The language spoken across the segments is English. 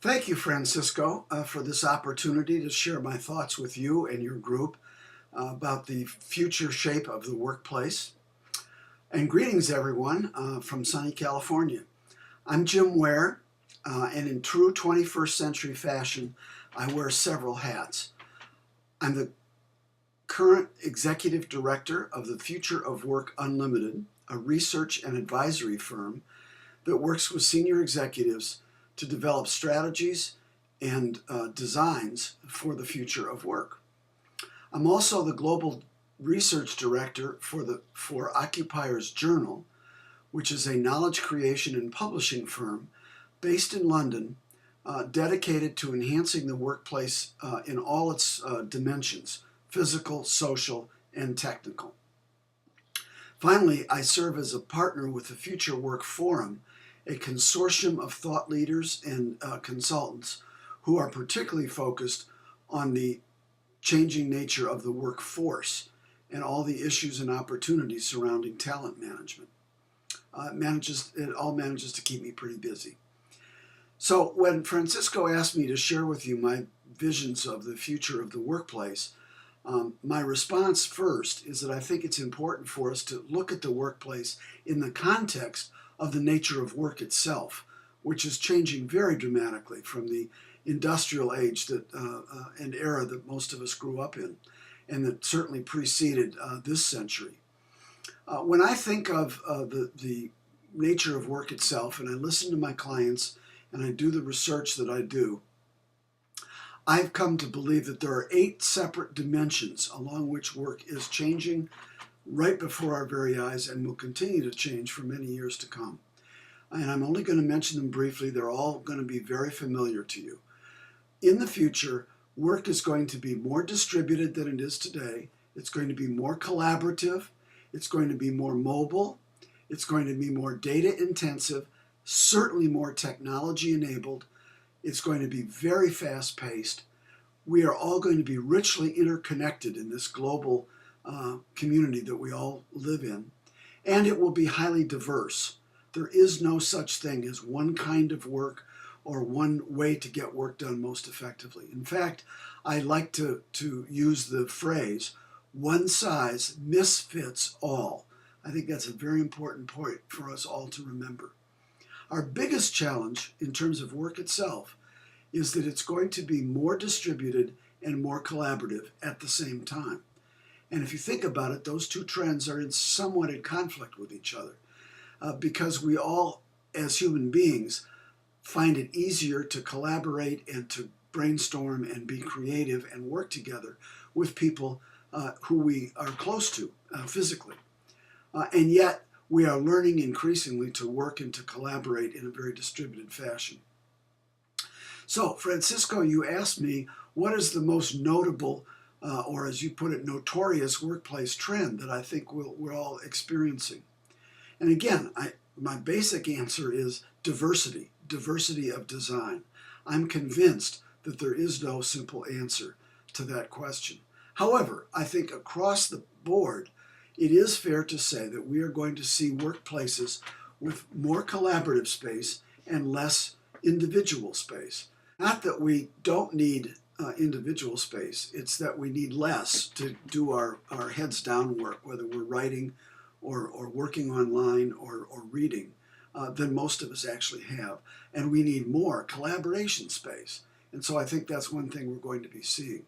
Thank you, Francisco, for this opportunity to share my thoughts with you and your group about the future shape of the workplace. And greetings, everyone, from sunny California. I'm Jim Ware, and in true 21st century fashion, I wear several hats. I'm the current executive director of the Future of Work Unlimited, a research and advisory firm that works with senior executives to develop strategies and designs for the future of work. I'm also the global research director for Occupier's Journal, which is a knowledge creation and publishing firm based in London, dedicated to enhancing the workplace in all its dimensions: physical, social, and technical. Finally, I serve as a partner with the Future Work Forum, a consortium of thought leaders and consultants who are particularly focused on the changing nature of the workforce and all the issues and opportunities surrounding talent management. It all manages to keep me pretty busy. So when Francisco asked me to share with you my visions of the future of the workplace, my response first is that I think it's important for us to look at the workplace in the context of the nature of work itself, which is changing very dramatically from the industrial age and era that most of us grew up in, and that certainly preceded this century. When I think of the nature of work itself, and I listen to my clients, and I do the research that I do, I've come to believe that there are 8 separate dimensions along which work is changing right before our very eyes and will continue to change for many years to come. And I'm only going to mention them briefly. They're all going to be very familiar to you. In the future, work is going to be more distributed than it is today. It's going to be more collaborative. It's going to be more mobile. It's going to be more data intensive, certainly more technology enabled. It's going to be very fast paced. We are all going to be richly interconnected in this global community that we all live in, and it will be highly diverse. There is no such thing as one kind of work or one way to get work done most effectively. In fact, I like to use the phrase, one size misfits all. I think that's a very important point for us all to remember. Our biggest challenge in terms of work itself is that it's going to be more distributed and more collaborative at the same time. And if you think about it, those two trends are somewhat in conflict with each other because we all, as human beings, find it easier to collaborate and to brainstorm and be creative and work together with people who we are close to physically. And yet, we are learning increasingly to work and to collaborate in a very distributed fashion. So, Francisco, you asked me, what is the most notable or as you put it, notorious workplace trend that I think we're all experiencing? And again, my basic answer is diversity of design. I'm convinced that there is no simple answer to that question. However, I think across the board, it is fair to say that we are going to see workplaces with more collaborative space and less individual space. Not that we don't need individual space, it's that we need less to do our heads down work, whether we're writing or working online or reading, than most of us actually have. And we need more collaboration space. And so I think that's one thing we're going to be seeing.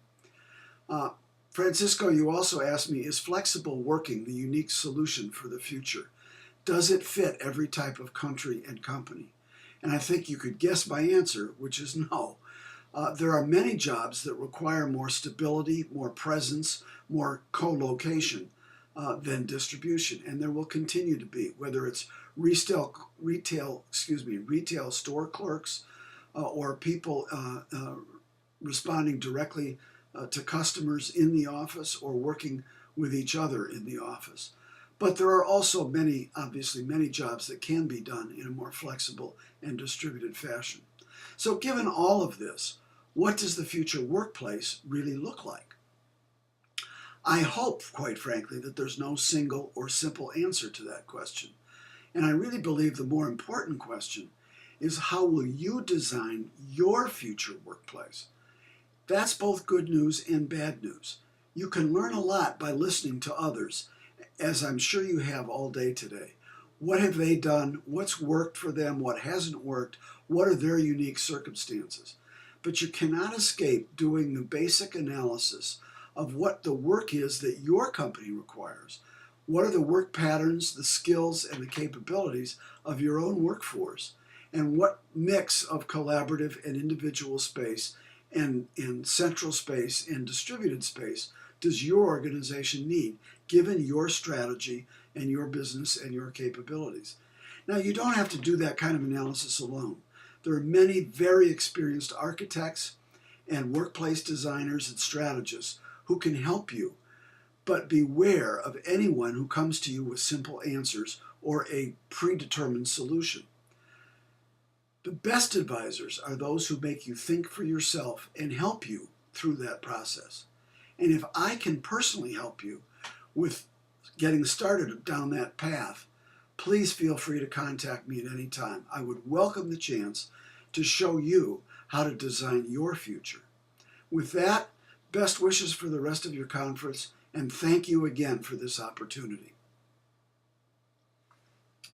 Francisco, you also asked me, is flexible working the unique solution for the future? Does it fit every type of country and company? And I think you could guess my answer, which is no. There are many jobs that require more stability, more presence, more co-location than distribution, and there will continue to be, whether it's retail store clerks or people responding directly to customers in the office or working with each other in the office. But there are also obviously many jobs that can be done in a more flexible and distributed fashion. So given all of this, what does the future workplace really look like? I hope, quite frankly, that there's no single or simple answer to that question. And I really believe the more important question is how will you design your future workplace? That's both good news and bad news. You can learn a lot by listening to others, as I'm sure you have all day today. What have they done? What's worked for them? What hasn't worked? What are their unique circumstances? But you cannot escape doing the basic analysis of what the work is that your company requires. What are the work patterns, the skills, and the capabilities of your own workforce? And what mix of collaborative and individual space and central space and distributed space does your organization need, given your strategy and your business and your capabilities? Now, you don't have to do that kind of analysis alone. There are many very experienced architects and workplace designers and strategists who can help you, but beware of anyone who comes to you with simple answers or a predetermined solution. The best advisors are those who make you think for yourself and help you through that process. And if I can personally help you with getting started down that path, please feel free to contact me at any time. I would welcome the chance to show you how to design your future. With that, best wishes for the rest of your conference, and thank you again for this opportunity.